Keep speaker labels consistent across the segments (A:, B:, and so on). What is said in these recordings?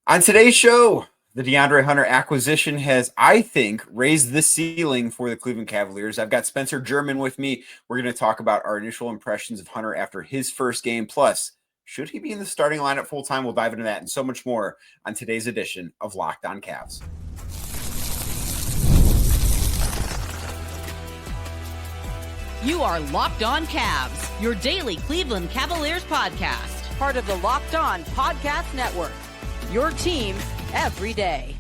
A: On today's show, the DeAndre Hunter acquisition has, I think, raised the ceiling for the Cleveland Cavaliers. I've got Spencer German with me. We're going to talk about our initial impressions of Hunter after his first game. Plus, should he be in the starting lineup full time? We'll dive into that and so much more on today's edition of Locked On Cavs.
B: You are Locked On Cavs, your daily Cleveland Cavaliers podcast.
C: Part of the Locked On Podcast Network. Your team every day.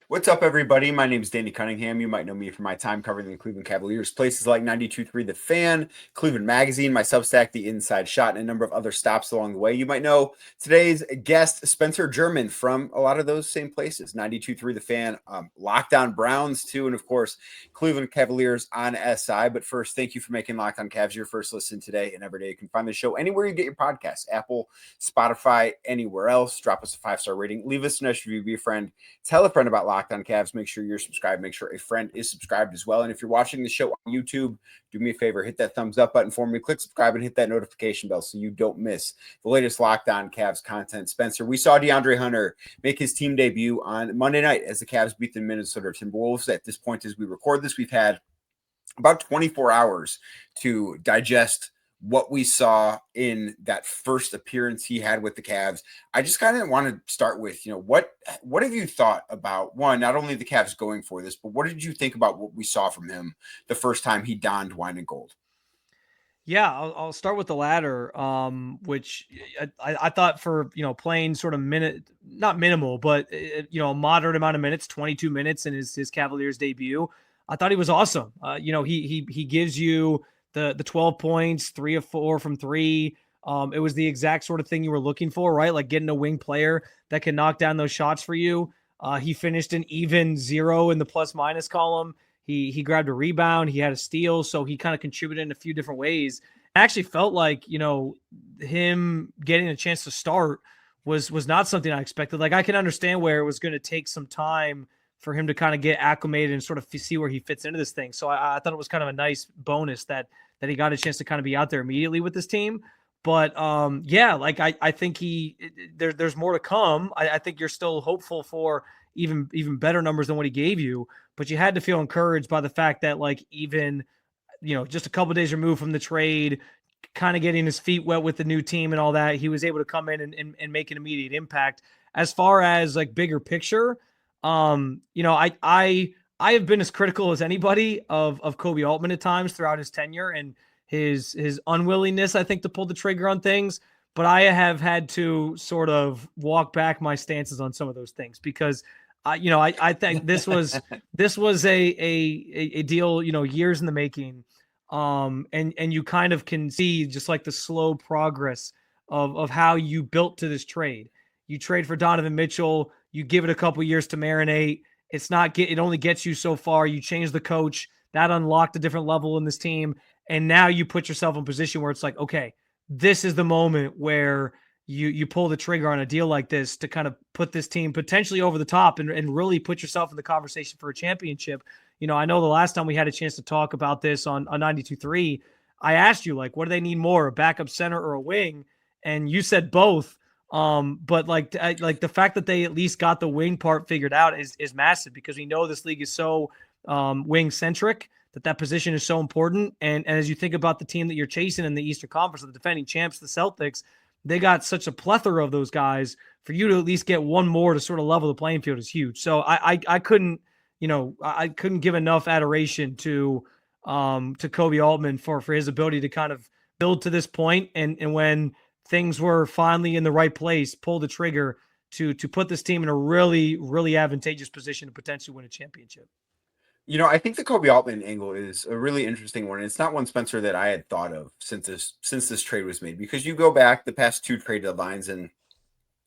A: What's up, everybody? My name is Danny Cunningham. You might know me from my time covering the Cleveland Cavaliers, places like 92.3 The Fan, Cleveland Magazine, my Substack, The Inside Shot, and a number of other stops along the way. You might know today's guest, Spencer German, from a lot of those same places, 92.3 The Fan, Locked On Browns, too, and, of course, Cleveland Cavaliers on SI. But first, thank you for making Locked On Cavs your first listen today and every day. You can find the show anywhere you get your podcasts, Apple, Spotify, anywhere else. Drop us a 5-star rating. Leave us a nice review. Be a friend. Tell a friend about Locked On Cavs. Make sure you're subscribed. Make sure a friend is subscribed as well. And if you're watching the show on YouTube, do me a favor, hit that thumbs up button for me, click subscribe, and hit that notification bell so you don't miss the latest Locked On Cavs content. Spencer, we saw DeAndre Hunter make his team debut on Monday night as the Cavs beat the Minnesota Timberwolves. At this point, as we record this, we've had about 24 hours to digest what we saw in that first appearance he had with the Cavs. I just kind of want to start with, what have you thought about, one, not only the Cavs going for this, but what did you think about what we saw from him the first time he donned wine and gold?
D: Yeah, I'll start with the latter, which I thought for, playing sort of not minimal, but, a moderate amount of minutes, 22 minutes in his Cavaliers debut. I thought he was awesome. He gives you the 12 points, 3 of 4 from 3. It was the exact sort of thing you were looking for, right? Like getting a wing player that can knock down those shots for you. He finished an even 0 in the plus minus column. He grabbed a rebound. He had a steal. So he kind of contributed in a few different ways. I actually felt like, him getting a chance to start was not something I expected. Like I can understand where it was going to take some time for him to kind of get acclimated and sort of see where he fits into this thing. So I thought it was kind of a nice bonus that he got a chance to kind of be out there immediately with this team. But I think there's more to come. I think you're still hopeful for even better numbers than what he gave you, but you had to feel encouraged by the fact that even, just a couple of days removed from the trade, kind of getting his feet wet with the new team and all that, he was able to come in and make an immediate impact. As far as bigger picture, I have been as critical as anybody of Koby Altman at times throughout his tenure and his unwillingness, I think, to pull the trigger on things. But I have had to sort of walk back my stances on some of those things because, I think this was a deal, years in the making. And you kind of can see just like the slow progress of how you built to this trade. You trade for Donovan Mitchell. You give it a couple years to marinate. It only gets you so far. You change the coach. That unlocked a different level in this team. And now you put yourself in a position where it's like, okay, this is the moment where you pull the trigger on a deal like this to kind of put this team potentially over the top and really put yourself in the conversation for a championship. I know the last time we had a chance to talk about this on 92.3, I asked you, what do they need more, a backup center or a wing? And you said both. But the fact that they at least got the wing part figured out is massive because we know this league is so wing centric that position is so important. And as you think about the team that you're chasing in the Eastern Conference, the defending champs, the Celtics, they got such a plethora of those guys. For you to at least get one more to sort of level the playing field is huge. So I couldn't give enough adoration to Koby Altman for his ability to kind of build to this point and when things were finally in the right place, pull the trigger to put this team in a really, really advantageous position to potentially win a championship.
A: I think the Koby Altman angle is a really interesting one. It's not one, Spencer, that I had thought of since this trade was made, because you go back the past 2 trade deadlines and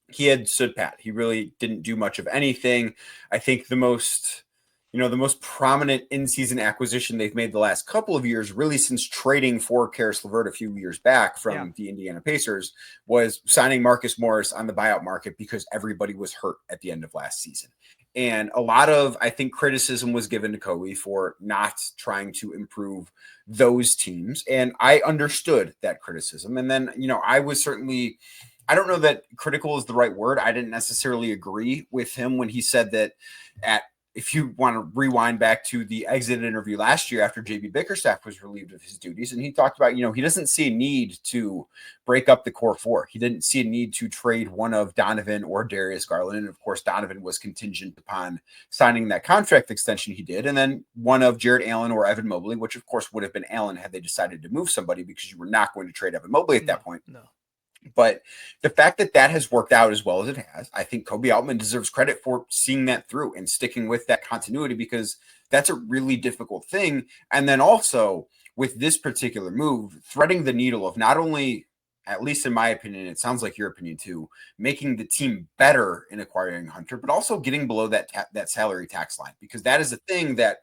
A: he had stood pat. He really didn't do much of anything. I think the most prominent in-season acquisition they've made the last couple of years, really since trading for Karis LeVert a few years back from the Indiana Pacers, was signing Marcus Morris on the buyout market because everybody was hurt at the end of last season. And a lot of, I think, criticism was given to Koby for not trying to improve those teams. And I understood that criticism. And then, I was certainly I don't know that critical is the right word. I didn't necessarily agree with him when he said that if you want to rewind back to the exit interview last year after JB Bickerstaff was relieved of his duties, and he talked about, he doesn't see a need to break up the core four. He didn't see a need to trade one of Donovan or Darius Garland. And of course, Donovan was contingent upon signing that contract extension he did. And then one of Jared Allen or Evan Mobley, which of course would have been Allen had they decided to move somebody, because you were not going to trade Evan Mobley at that point.
D: No.
A: But the fact that that has worked out as well as it has, I think Koby Altman deserves credit for seeing that through and sticking with that continuity, because that's a really difficult thing. And then also with this particular move, threading the needle of not only, at least in my opinion, it sounds like your opinion too, making the team better in acquiring Hunter, but also getting below that salary tax line, because that is a thing that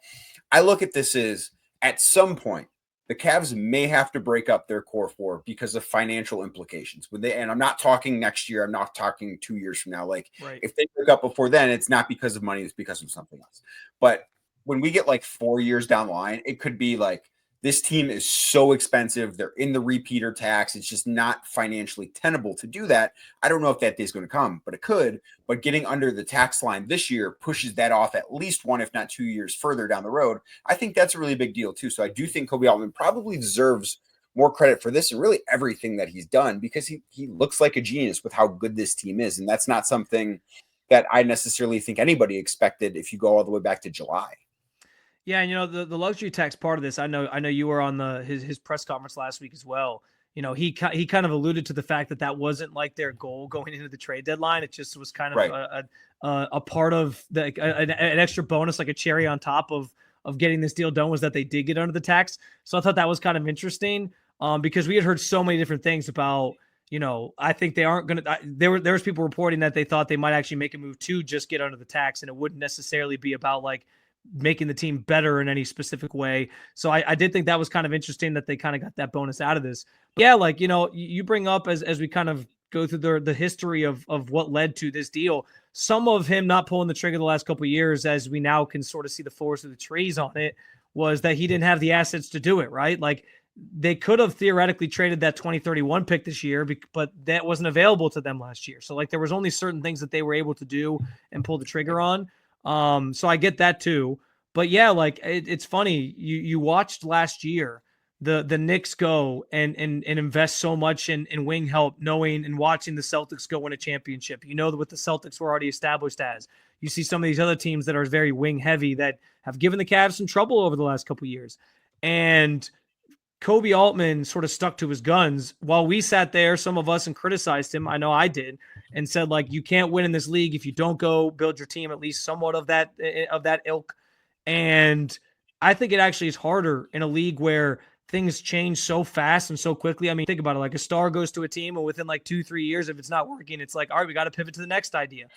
A: I look at this as at some point, the Cavs may have to break up their core four because of financial implications. And I'm not talking next year. I'm not talking 2 years from now. Like,
D: right.
A: If they break up before then, it's not because of money. It's because of something else. But when we get like 4 years down the line, it could be like, this team is so expensive. They're in the repeater tax. It's just not financially tenable to do that. I don't know if that day is going to come, but it could. But getting under the tax line this year pushes that off at least 1, if not 2 years further down the road. I think that's a really big deal too. So I do think Koby Altman probably deserves more credit for this and really everything that he's done, because he looks like a genius with how good this team is. And that's not something that I necessarily think anybody expected if you go all the way back to July.
D: Yeah, and the luxury tax part of this, I know you were on his press conference last week as well. He kind of alluded to the fact that wasn't like their goal going into the trade deadline. It just was kind of
A: right.
D: a part of an extra bonus, like a cherry on top of getting this deal done, was that they did get under the tax. So I thought that was kind of interesting, because we had heard so many different things about. I think they aren't going to. There was people reporting that they thought they might actually make a move to just get under the tax, and it wouldn't necessarily be about like making the team better in any specific way. So I did think that was kind of interesting that they kind of got that bonus out of this. But yeah, like, you bring up as we kind of go through the history of what led to this deal, some of him not pulling the trigger the last couple of years, as we now can sort of see the forest of the trees on it, was that he didn't have the assets to do it, right? Like, they could have theoretically traded that 2031 pick this year, but that wasn't available to them last year. So like, there was only certain things that they were able to do and pull the trigger on. So I get that too, but yeah, like it's funny. You watched last year the Knicks go and invest so much in wing help, knowing and watching the Celtics go win a championship. What the Celtics were already established as. You see some of these other teams that are very wing heavy that have given the Cavs some trouble over the last couple of years, and Koby Altman sort of stuck to his guns while we sat there, some of us, and criticized him. I know I did, and said, like, you can't win in this league if you don't go build your team at least somewhat of that ilk. And I think it actually is harder in a league where things change so fast and so quickly. I mean, think about it. Like, a star goes to a team, and within like 2-3 years, if it's not working, it's like, all right, we got to pivot to the next idea.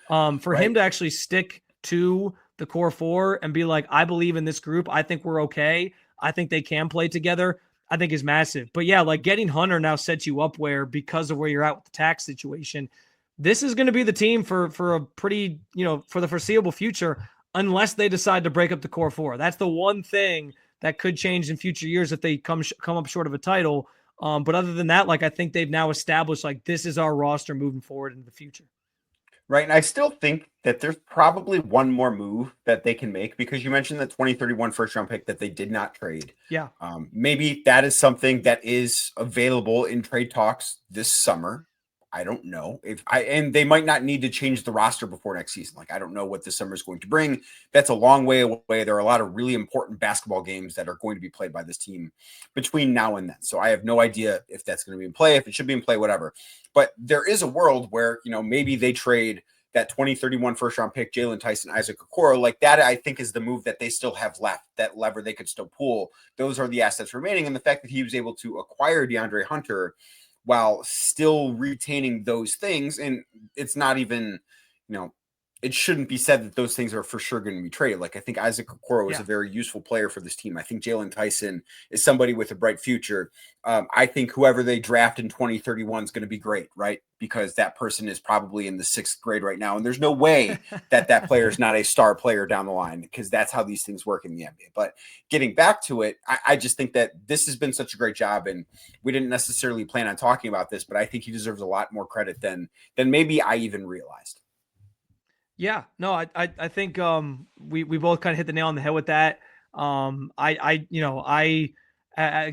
D: For him to actually stick to the core four and be like, I believe in this group. I think we're okay. I think they can play together, I think is massive. But yeah, like, getting Hunter now sets you up where, because of where you're at with the tax situation, this is going to be the team for a pretty, for the foreseeable future, unless they decide to break up the core four. That's the one thing that could change in future years if they come up short of a title. But other than that, like, I think they've now established, like, this is our roster moving forward into the future.
A: Right. And I still think that there's probably one more move that they can make, because you mentioned the 2031 first round pick that they did not trade.
D: Yeah.
A: Maybe that is something that is available in trade talks this summer. I don't know and they might not need to change the roster before next season. Like, I don't know what this summer is going to bring. That's a long way away. There are a lot of really important basketball games that are going to be played by this team between now and then. So I have no idea if that's going to be in play, if it should be in play, whatever. But there is a world where, maybe they trade that 2031 first round pick, Jalen Tyson, Isaac Okoro. Like, that, I think, is the move that they still have left, that lever they could still pull. Those are the assets remaining. And the fact that he was able to acquire DeAndre Hunter while still retaining those things. And it's not even, it shouldn't be said that those things are for sure going to be traded. Like, I think Isaac Okoro is a very useful player for this team. I think Jalen Tyson is somebody with a bright future. I think whoever they draft in 2031 is going to be great, right? Because that person is probably in the 6th grade right now. And there's no way that player is not a star player down the line, because that's how these things work in the NBA. But getting back to it, I just think that this has been such a great job. And we didn't necessarily plan on talking about this, but I think he deserves a lot more credit than maybe I even realized.
D: Yeah, no, I think we both kind of hit the nail on the head with that. Like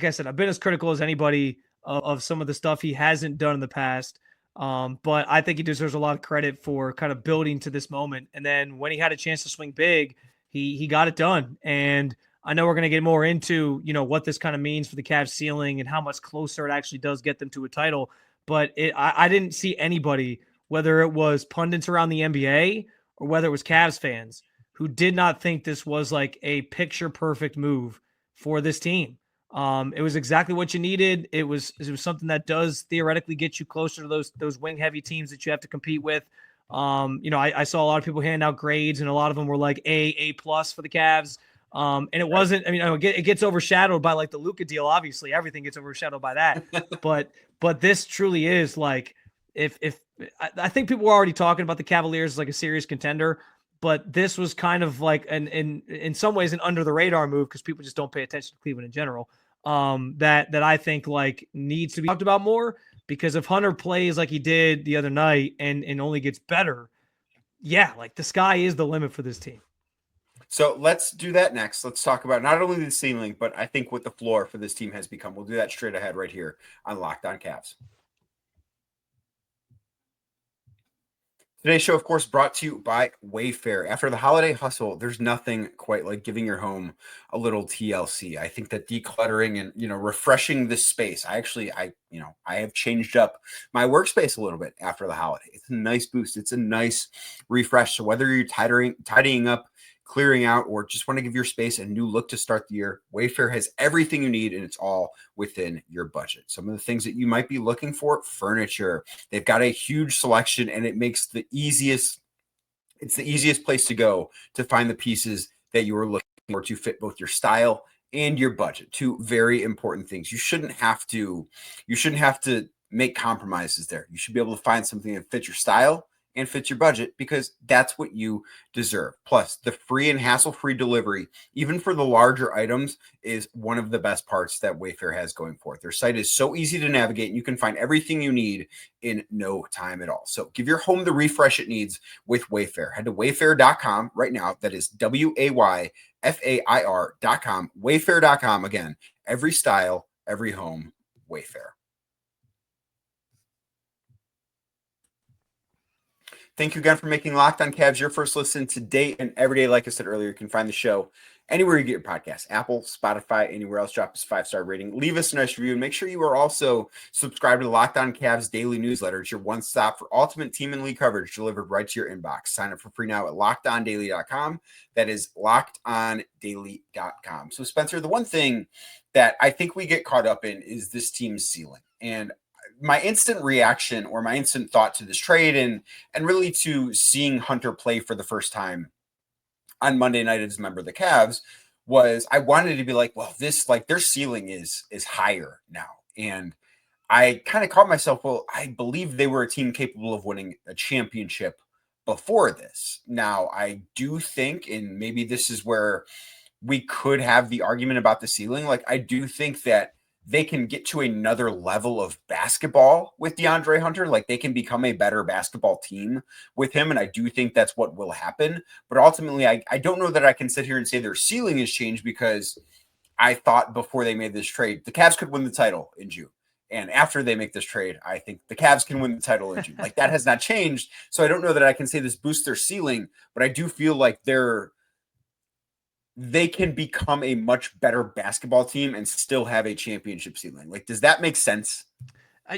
D: I said, I've been as critical as anybody of some of the stuff he hasn't done in the past. But I think he deserves a lot of credit for kind of building to this moment. And then when he had a chance to swing big, he got it done. And I know we're going to get more into, what this kind of means for the Cavs ceiling and how much closer it actually does get them to a title. But I didn't see anybody, whether it was pundits around the NBA or whether it was Cavs fans, who did not think this was like a picture perfect move for this team. It was exactly what you needed. It was something that does theoretically get you closer to those wing heavy teams that you have to compete with. I saw a lot of people hand out grades, and a lot of them were like A+ for the Cavs. And it wasn't, it gets overshadowed by like the Luka deal. Obviously everything gets overshadowed by that, but this truly is like, if I think people were already talking about the Cavaliers as like a serious contender, but this was kind of like in some ways an under the radar move, because people just don't pay attention to Cleveland in general. That I think like needs to be talked about more, because if Hunter plays like he did the other night and only gets better, yeah, like the sky is the limit for this team.
A: So let's do that next. Let's talk about not only the ceiling, but I think what the floor for this team has become. We'll do that straight ahead right here on Locked On Cavs. Today's show, of course, brought to you by Wayfair. After the holiday hustle, there's nothing quite like giving your home a little TLC. I think that decluttering and, refreshing this space. I have changed up my workspace a little bit after the holiday. It's a nice boost. It's a nice refresh. So whether you're tidying up, clearing out, or just want to give your space a new look to start the year, Wayfair has everything you need, and it's all within your budget. Some of the things that you might be looking for: furniture. They've got a huge selection, and it makes it's the easiest place to go to find the pieces that you are looking for to fit both your style and your budget. Two very important things. You shouldn't have to make compromises there. You should be able to find something that fits your style and fits your budget, because that's what you deserve. Plus, the free and hassle-free delivery, even for the larger items, is one of the best parts that Wayfair has going for it. Their site is so easy to navigate, and you can find everything you need in no time at all. So give your home the refresh it needs with Wayfair. Head to wayfair.com right now. That is WAYFAIR.com. Wayfair.com. Again, every style, every home, Wayfair. Thank you again for making Locked On Cavs your first listen today and every day. Like I said earlier, you can find the show anywhere you get your podcasts: Apple, Spotify, anywhere else. Drop us a 5-star rating. Leave us a nice review. And make sure you are also subscribed to the Locked On Cavs daily newsletter. It's your one stop for ultimate team and league coverage delivered right to your inbox. Sign up for free now at LockedOnDaily.com. That is LockedOnDaily.com. So, Spencer, the one thing that I think we get caught up in is this team's ceiling. And my instant reaction, or my instant thought to this trade and really to seeing Hunter play for the first time on Monday night as a member of the Cavs, was I wanted to be like, well, this, like, their ceiling is higher now. And I kind of caught myself, well, I believe they were a team capable of winning a championship before this. Now, I do think, and maybe this is where we could have the argument about the ceiling, like, I do think that they can get to another level of basketball with DeAndre Hunter. Like, they can become a better basketball team with him. And I do think that's what will happen. But ultimately, I don't know that I can sit here and say their ceiling has changed, because I thought before they made this trade, the Cavs could win the title in June. And after they make this trade, I think the Cavs can win the title in June. Like, that has not changed. So I don't know that I can say this boosts their ceiling, but I do feel like they can become a much better basketball team and still have a championship ceiling. Like, does that make sense?
D: I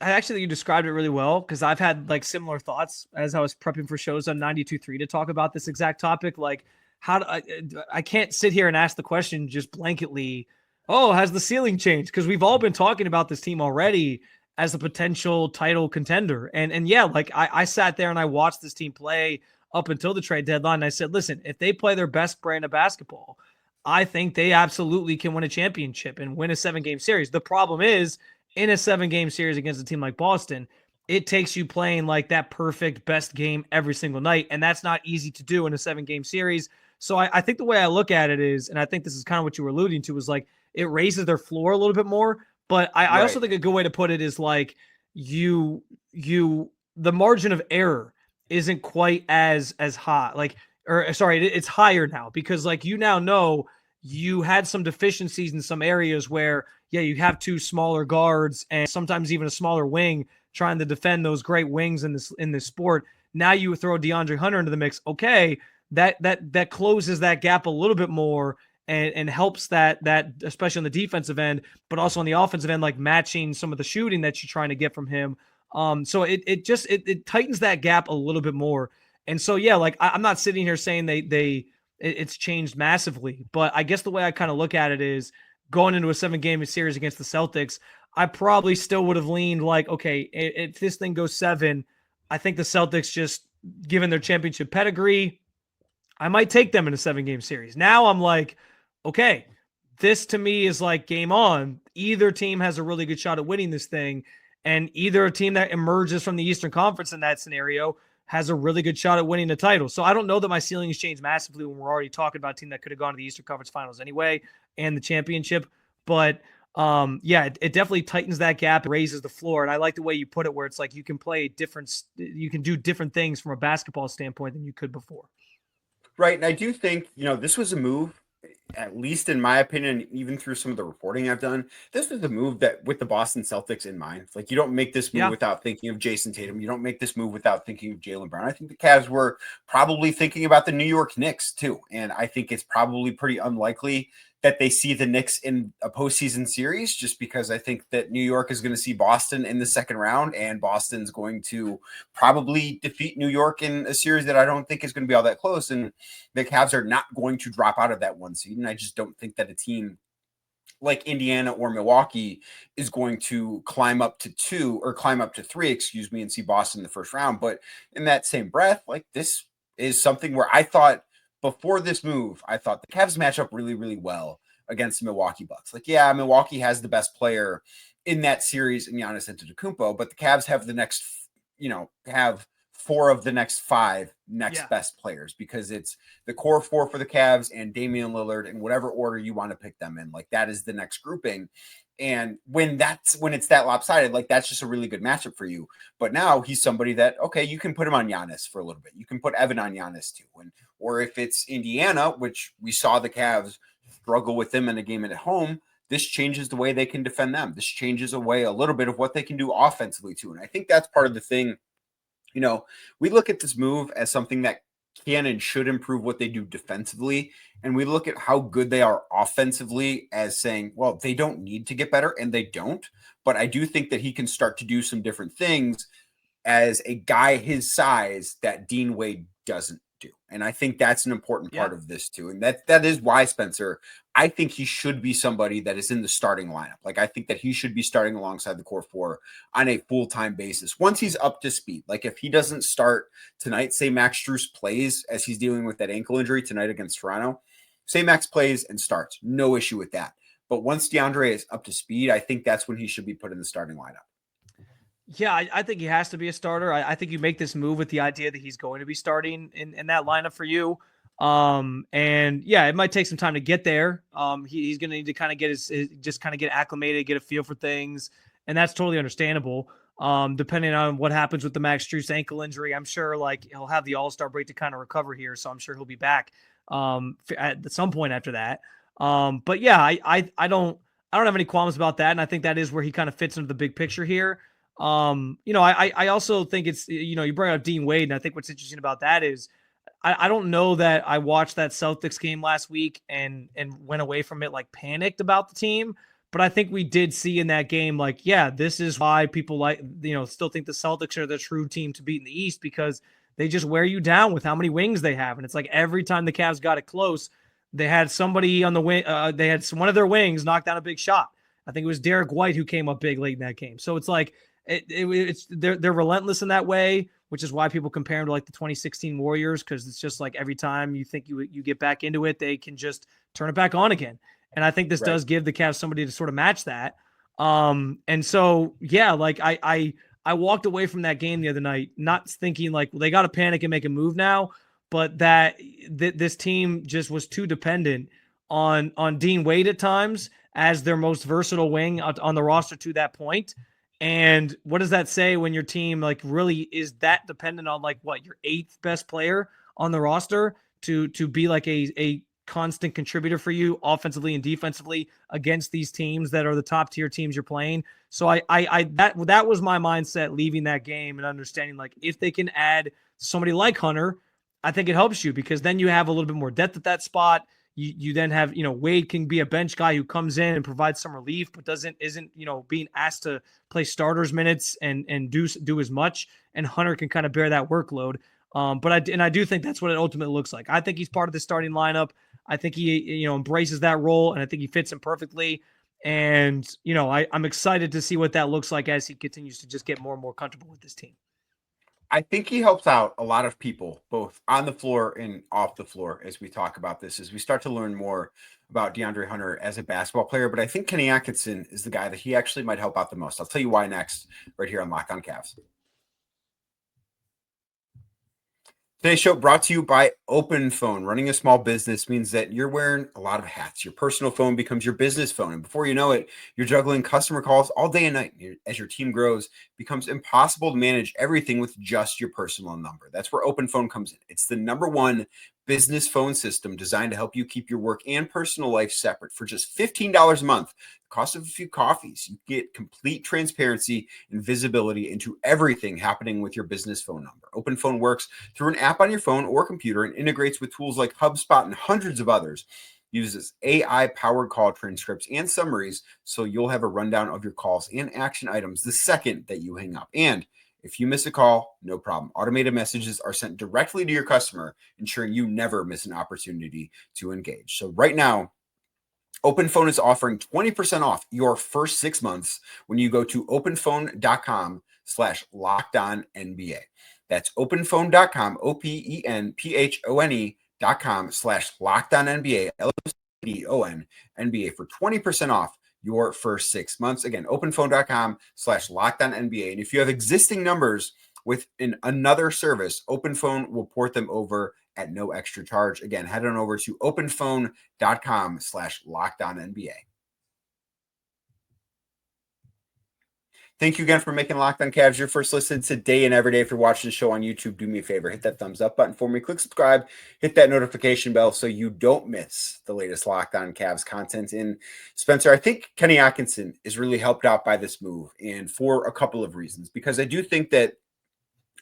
D: actually think you described it really well, because I've had like similar thoughts as I was prepping for shows on 92.3 to talk about this exact topic. Like, I can't sit here and ask the question just blanketly, oh, has the ceiling changed? Because we've all been talking about this team already as a potential title contender. And yeah, like I sat there and I watched this team play up until the trade deadline. And I said, listen, if they play their best brand of basketball, I think they absolutely can win a championship and win a 7-game series. The problem is, in a 7-game series against a team like Boston, it takes you playing like that perfect best game every single night. And that's not easy to do in a 7-game series. So I think the way I look at it is, and I think this is kind of what you were alluding to, is like it raises their floor a little bit more. But I also think a good way to put it is like the margin of error isn't quite as high. It's higher now because like you now know you had some deficiencies in some areas where, yeah, you have 2 smaller guards and sometimes even a smaller wing trying to defend those great wings in this sport. Now you throw DeAndre Hunter into the mix. Okay, that closes that gap a little bit more and helps that especially on the defensive end, but also on the offensive end, like matching some of the shooting that you're trying to get from him. So it tightens that gap a little bit more. And so, yeah, like I'm not sitting here saying it's changed massively, but I guess the way I kind of look at it is going into a 7-game series against the Celtics, I probably still would have leaned like, okay, if this thing goes 7, I think the Celtics, just given their championship pedigree, I might take them in a 7-game series. Now I'm like, okay, this to me is like game on. Either team has a really good shot at winning this thing, and either a team that emerges from the Eastern Conference in that scenario has a really good shot at winning the title. So I don't know that my ceiling has changed massively when we're already talking about a team that could have gone to the Eastern Conference Finals anyway and the championship. But yeah, it definitely tightens that gap, raises the floor. And I like the way you put it, where it's like you can do different things from a basketball standpoint than you could before.
A: Right. And I do think, this was a move, at least in my opinion, even through some of the reporting I've done, this was the move that with the Boston Celtics in mind. Like, you don't make this move without thinking of Jason Tatum. You don't make this move without thinking of Jaylen Brown. I think the Cavs were probably thinking about the New York Knicks too. And I think it's probably pretty unlikely that they see the Knicks in a postseason series, just because I think that New York is going to see Boston in the second round, and Boston's going to probably defeat New York in a series that I don't think is going to be all that close. And the Cavs are not going to drop out of that 1 seed. And I just don't think that a team like Indiana or Milwaukee is going to climb up to 3, and see Boston in the first round. But in that same breath, like, this is something where I thought, before this move, I thought the Cavs match up really, really well against the Milwaukee Bucks. Like, yeah, Milwaukee has the best player in that series in Giannis Antetokounmpo, but the Cavs have have 4 of the next 5 best players, because it's the core 4 for the Cavs and Damian Lillard in whatever order you want to pick them in. Like, that is the next grouping. And when it's that lopsided, like, that's just a really good matchup for you. But now he's somebody that, okay, you can put him on Giannis for a little bit. You can put Evan on Giannis too. Or if it's Indiana, which we saw the Cavs struggle with them in a game at home, this changes the way they can defend them. This changes a little bit of what they can do offensively too. And I think that's part of the thing. We look at this move as something that can and should improve what they do defensively. And we look at how good they are offensively as saying, well, they don't need to get better, and they don't. But I do think that he can start to do some different things as a guy his size that Dean Wade doesn't do. And I think that's an important part of this too. And that is why, Spencer, I think he should be somebody that is in the starting lineup. Like, I think that he should be starting alongside the core 4 on a full-time basis once he's up to speed. Like, if he doesn't start tonight, say Max Strus plays as he's dealing with that ankle injury tonight against Toronto, say Max plays and starts, no issue with that. But once DeAndre is up to speed, I think that's when he should be put in the starting lineup.
D: Yeah, I think he has to be a starter. I think you make this move with the idea that he's going to be starting in that lineup for you. And yeah, it might take some time to get there. He's going to need to kind of get acclimated, get a feel for things. And that's totally understandable. Depending on what happens with the Max Strus ankle injury, I'm sure like he'll have the All-Star break to kind of recover here. So I'm sure he'll be back, at some point after that. But yeah, I don't have any qualms about that. And I think that is where he kind of fits into the big picture here. I also think it's, you bring up Dean Wade, and I think what's interesting about that is I don't know that I watched that Celtics game last week and went away from it like panicked about the team, but I think we did see in that game, like, yeah, this is why people still think the Celtics are the true team to beat in the East, because they just wear you down with how many wings they have. And it's like every time the Cavs got it close, they had somebody on the wing, they had one of their wings knock down a big shot. I think it was Derek White who came up big late in that game. So it's like, they're relentless in that way, which is why people compare them to like the 2016 Warriors, because it's just like every time you think you get back into it, they can just turn it back on again. And I think this does give the Cavs somebody to sort of match that. And so, yeah, like I walked away from that game the other night, not thinking like, well, they got to panic and make a move now, but that this team just was too dependent on Dean Wade at times as their most versatile wing on the roster to that point. And what does that say when your team like really is that dependent on like what, your 8th best player on the roster to be like a constant contributor for you offensively and defensively against these teams that are the top tier teams you're playing? So that was my mindset leaving that game, and understanding like if they can add somebody like Hunter, I think it helps you, because then you have a little bit more depth at that spot. You then have, Wade can be a bench guy who comes in and provides some relief, but isn't being asked to play starters minutes and do as much. And Hunter can kind of bear that workload. But I do think that's what it ultimately looks like. I think he's part of the starting lineup. I think he embraces that role, and I think he fits him perfectly. And I'm excited to see what that looks like as he continues to just get more and more comfortable with this team.
A: I think he helps out a lot of people, both on the floor and off the floor, as we talk about this, as we start to learn more about DeAndre Hunter as a basketball player. But I think Kenny Atkinson is the guy that he actually might help out the most. I'll tell you why next, right here on Locked On Cavs. Today's show brought to you by Open Phone. Running a small business means that you're wearing a lot of hats. Your personal phone becomes your business phone. And before you know it, you're juggling customer calls all day and night. As your team grows, it becomes impossible to manage everything with just your personal number. That's where Open Phone comes in. It's the #1 business phone system designed to help you keep your work and personal life separate. For just $15 a month, the cost of a few coffees, you get complete transparency and visibility into everything happening with your business phone number. Open Phone works through an app on your phone or computer and integrates with tools like HubSpot and hundreds of others. Uses AI-powered call transcripts and summaries, so you'll have a rundown of your calls and action items the second that you hang up. And if you miss a call, no problem. Automated messages are sent directly to your customer, ensuring you never miss an opportunity to engage. So right now, Open Phone is offering 20% off your first 6 months when you go to openphone.com/lockedonnba. That's openphone.com, openphone.com/lockedonnba, LOCKEDONNBA for 20% off your first 6 months. Again, openphone.com/lockedonnba. And if you have existing numbers with another service, OpenPhone will port them over at no extra charge. Again, head on over to openphone.com/lockedonnba. Thank you again for making Locked On Cavs your first listen today and every day. If you're watching the show on YouTube, do me a favor, hit that thumbs up button for me, click subscribe, hit that notification bell so you don't miss the latest Locked On Cavs content. And Spencer, I think Kenny Atkinson is really helped out by this move, and for a couple of reasons, because I do think that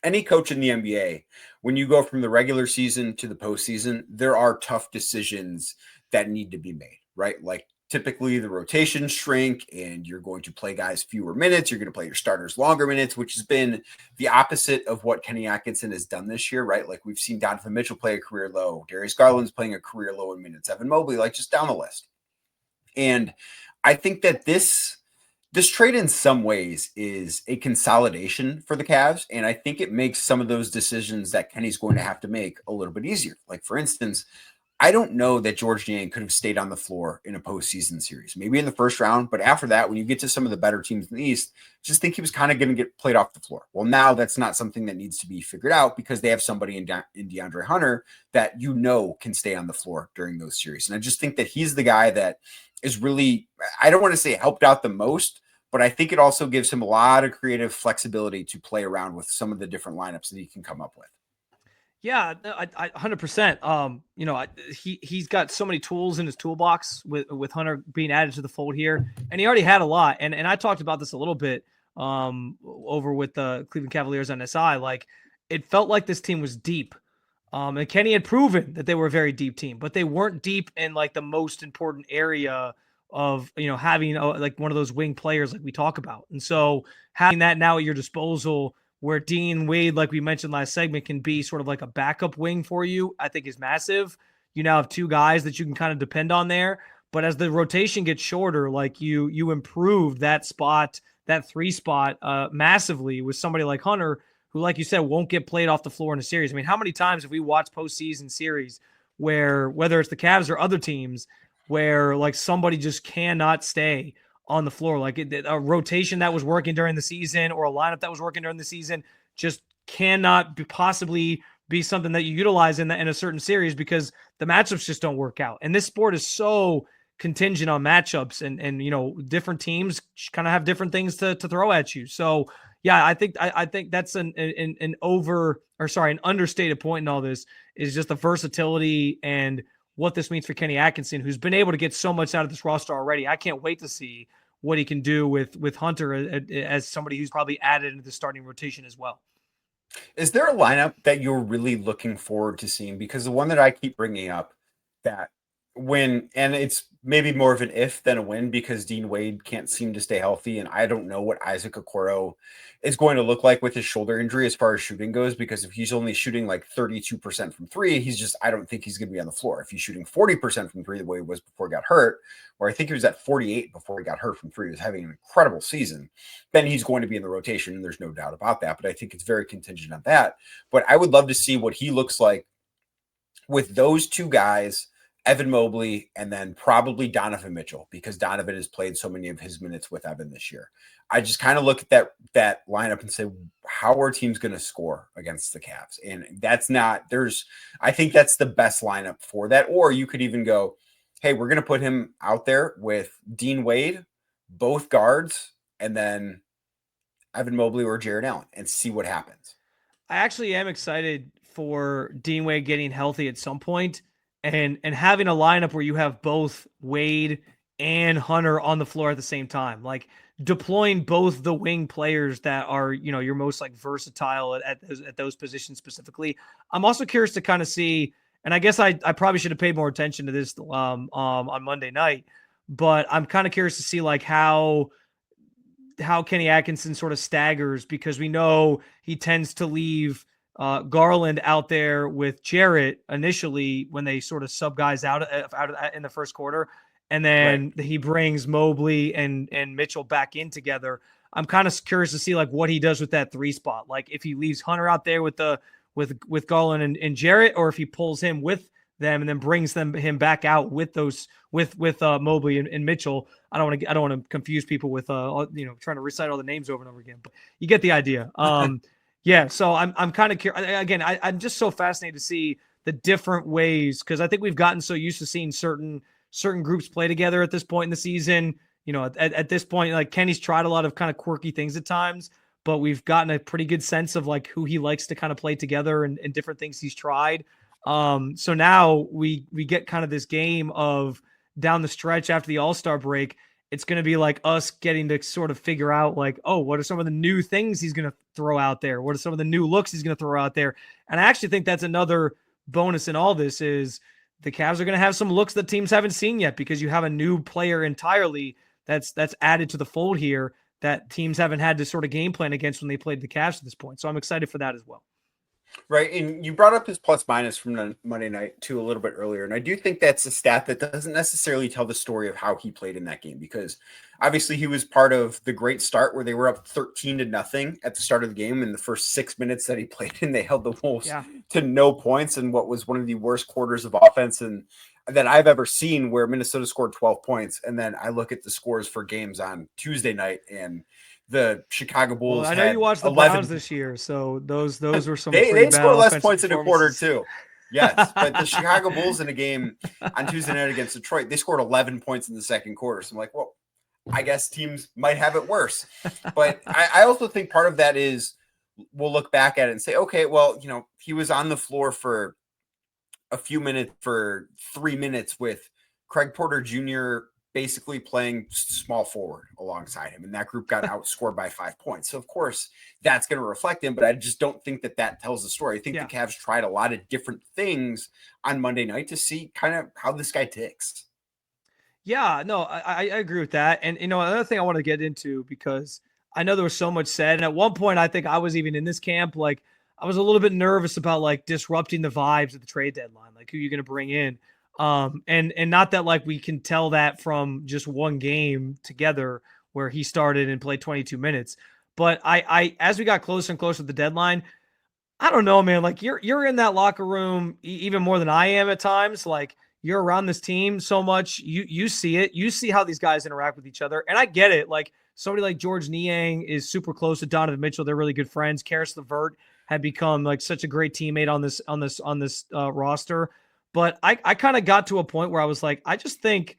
A: any coach in the NBA, when you go from the regular season to the postseason, there are tough decisions that need to be made, right? Like typically the rotations shrink and you're going to play guys fewer minutes. You're going to play your starters longer minutes, which has been the opposite of what Kenny Atkinson has done this year, right? Like we've seen Donovan Mitchell play a career low. Darius Garland's playing a career low in minutes. Evan Mobley, like just down the list. And I think that this trade in some ways is a consolidation for the Cavs. And I think it makes some of those decisions that Kenny's going to have to make a little bit easier. Like for instance, I don't know that George Niang could have stayed on the floor in a postseason series, maybe in the first round. But after that, when you get to some of the better teams in the East, just think he was kind of going to get played off the floor. Well, now that's not something that needs to be figured out because they have somebody in DeAndre Hunter that can stay on the floor during those series. And I just think that he's the guy that is really, I don't want to say helped out the most, but I think it also gives him a lot of creative flexibility to play around with some of the different lineups that he can come up with.
D: Yeah, I 100%. He's got so many tools in his toolbox with Hunter being added to the fold here, and he already had a lot. And I talked about this a little bit over with the Cleveland Cavaliers on SI. Like it felt like this team was deep, and Kenny had proven that they were a very deep team, but they weren't deep in like the most important area of having like one of those wing players like we talk about. And so having that now at your disposal, where Dean Wade, like we mentioned last segment, can be sort of like a backup wing for you, I think is massive. You now have two guys that you can kind of depend on there. But as the rotation gets shorter, like you improve that spot, that 3 spot massively with somebody like Hunter, who, like you said, won't get played off the floor in a series. I mean, how many times have we watched postseason series where, whether it's the Cavs or other teams, where like somebody just cannot stay on the floor, like a rotation that was working during the season or a lineup that was working during the season just cannot possibly be something that you utilize in a certain series because the matchups just don't work out. And this sport is so contingent on matchups and different teams kind of have different things to throw at you. So yeah, I think that's an understated point in all this is just the versatility and what this means for Kenny Atkinson, who's been able to get so much out of this roster already. I can't wait to see what he can do with Hunter as somebody who's probably added into the starting rotation as well.
A: Is there a lineup that you're really looking forward to seeing? Because the one that I keep bringing up that and it's maybe more of an if than a when because Dean Wade can't seem to stay healthy. And I don't know what Isaac Okoro is going to look like with his shoulder injury as far as shooting goes, because if he's only shooting like 32% from three, I don't think he's going to be on the floor. If he's shooting 40% from three, the way he was before he got hurt, or I think he was at 48 before he got hurt from three, he was having an incredible season, then he's going to be in the rotation. And there's no doubt about that. But I think it's very contingent on that. But I would love to see what he looks like with those two guys, Evan Mobley, and then probably Donovan Mitchell, because Donovan has played so many of his minutes with Evan this year. I just kind of look at that lineup and say, how are teams going to score against the Cavs? And I think that's the best lineup for that. Or you could even go, hey, we're going to put him out there with Dean Wade, both guards, and then Evan Mobley or Jared Allen and see what happens.
D: I actually am excited for Dean Wade getting healthy at some point. And having a lineup where you have both Wade and Hunter on the floor at the same time, like deploying both the wing players that are, your most like versatile at those positions specifically. I'm also curious to kind of see, and I guess I probably should have paid more attention to this on Monday night, but I'm kind of curious to see like how Kenny Atkinson sort of staggers, because we know he tends to leave Garland out there with Jarrett initially when they sort of sub guys out in the first quarter. And then He brings Mobley and Mitchell back in together. I'm kind of curious to see like what he does with that 3 spot. Like if he leaves Hunter out there with Garland and Jarrett, or if he pulls him with them and then brings him back out with Mobley and Mitchell. I don't want to confuse people with trying to recite all the names over and over again, but you get the idea. Yeah, so I'm kind of curious. Again, I'm just so fascinated to see the different ways, because I think we've gotten so used to seeing certain groups play together at this point in the season. At this point, like Kenny's tried a lot of kind of quirky things at times, but we've gotten a pretty good sense of like who he likes to kind of play together and different things he's tried. So now we get kind of this game of down the stretch after the All-Star break. It's going to be like us getting to sort of figure out like, oh, what are some of the new things he's going to throw out there? What are some of the new looks he's going to throw out there? And I actually think that's another bonus in all this is the Cavs are going to have some looks that teams haven't seen yet, because you have a new player entirely that's added to the fold here that teams haven't had to sort of game plan against when they played the Cavs at this point. So I'm excited for that as well.
A: Right. And you brought up his plus minus from the Monday night too a little bit earlier. And I do think that's a stat that doesn't necessarily tell the story of how he played in that game, because obviously he was part of the great start where they were up 13-0 at the start of the game. In the first 6 minutes that he played in, they held the Wolves to no points in what was one of the worst quarters of offense that I've ever seen, where Minnesota scored 12 points. And then I look at the scores for games on Tuesday night, and the Chicago Bulls.
D: Well, I know you watched the Browns this year, so those were some.
A: They scored less points in a quarter too. Yes, but the Chicago Bulls in a game on Tuesday night against Detroit, they scored 11 points in the second quarter. So I'm like, well, I guess teams might have it worse. But I also think part of that is we'll look back at it and say, okay, well, he was on the floor for a few minutes, for 3 minutes, with Craig Porter Jr. basically playing small forward alongside him. And that group got outscored by 5 points. So of course that's going to reflect him, but I just don't think that tells the story. I think the Cavs tried a lot of different things on Monday night to see kind of how this guy ticks.
D: Yeah, no, I agree with that. And, another thing I want to get into, because I know there was so much said. And at one point, I think I was even in this camp, like I was a little bit nervous about like disrupting the vibes of the trade deadline, like who you're going to bring in. And not that like we can tell that from just one game together where he started and played 22 minutes. But I as we got closer and closer to the deadline, I don't know, man. Like you're in that locker room even more than I am at times. Like you're around this team so much, you see it. You see how these guys interact with each other, and I get it. Like somebody like George Niang is super close to Donovan Mitchell. They're really good friends. Karis LeVert had become like such a great teammate on this roster. But I kind of got to a point where I was like, I just think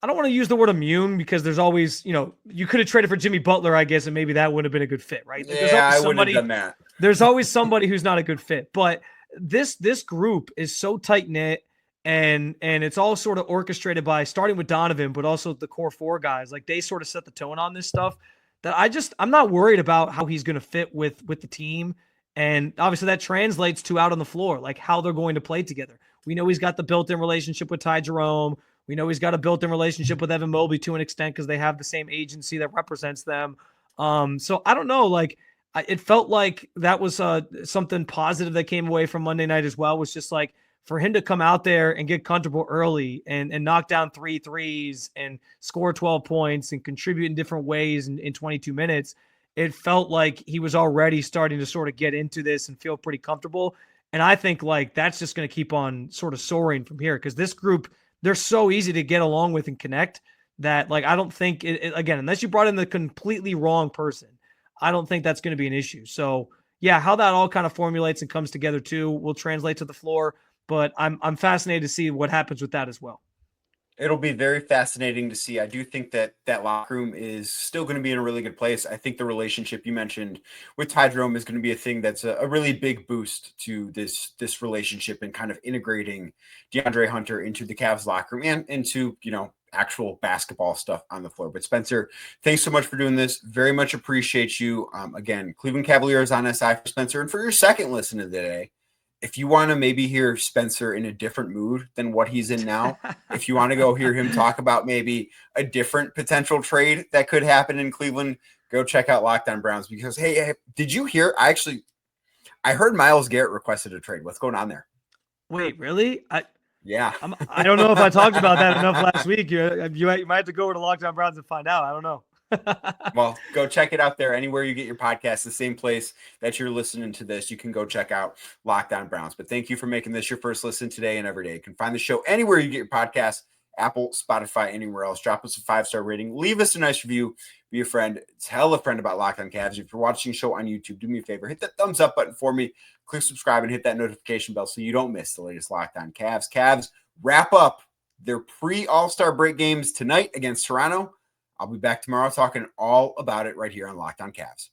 D: I don't want to use the word immune because there's always, you could have traded for Jimmy Butler, I guess, and maybe that would have been a good fit, right? Like,
A: Yeah, I wouldn't have done that.
D: There's always somebody who's not a good fit. But this group is so tight knit, and it's all sort of orchestrated by starting with Donovan, but also the core four guys. Like they sort of set the tone on this stuff. That I'm not worried about how he's going to fit with the team, and obviously that translates to out on the floor, like how they're going to play together. We know he's got the built-in relationship with Ty Jerome. We know he's got a built-in relationship with Evan Mobley to an extent because they have the same agency that represents them. So I don't know. Like it felt like that was something positive that came away from Monday night as well. Was just like for him to come out there and get comfortable early and knock down 3 threes and score 12 points and contribute in different ways in 22 minutes. It felt like he was already starting to sort of get into this and feel pretty comfortable. And I think like that's just going to keep on sort of soaring from here because this group, they're so easy to get along with and connect that like I don't think again, unless you brought in the completely wrong person, I don't think that's going to be an issue. So yeah, how that all kind of formulates and comes together too will translate to the floor. But I'm fascinated to see what happens with that as well.
A: It'll be very fascinating to see. I do think that locker room is still going to be in a really good place. I think the relationship you mentioned with Ty Jerome is going to be a thing that's a really big boost to this relationship and kind of integrating DeAndre Hunter into the Cavs locker room and into, actual basketball stuff on the floor. But Spencer, thanks so much for doing this. Very much appreciate you. Again, Cleveland Cavaliers on SI for Spencer. And for your second listen of the day, if you want to maybe hear Spencer in a different mood than what he's in now, if you want to go hear him talk about maybe a different potential trade that could happen in Cleveland, go check out Locked On Browns because, hey, did you hear? I heard Myles Garrett requested a trade. What's going on there?
D: Wait, really?
A: Yeah.
D: I don't know if I talked about that enough last week. You might have to go over to Locked On Browns and find out. I don't know.
A: Well, go check it out there. Anywhere you get your podcast, the same place that you're listening to this, you can go check out Locked On Browns. But thank you for making this your first listen today and every day. You can find the show anywhere you get your podcast, Apple, Spotify, anywhere else. Drop us a 5-star rating. Leave us a nice review. Be a friend. Tell a friend about Locked On Cavs. If you're watching the show on YouTube, do me a favor. Hit that thumbs up button for me. Click subscribe and hit that notification bell so you don't miss the latest Locked On Cavs. Cavs wrap up their pre-All-Star break games tonight against Toronto. I'll be back tomorrow talking all about it right here on Locked On Cavs.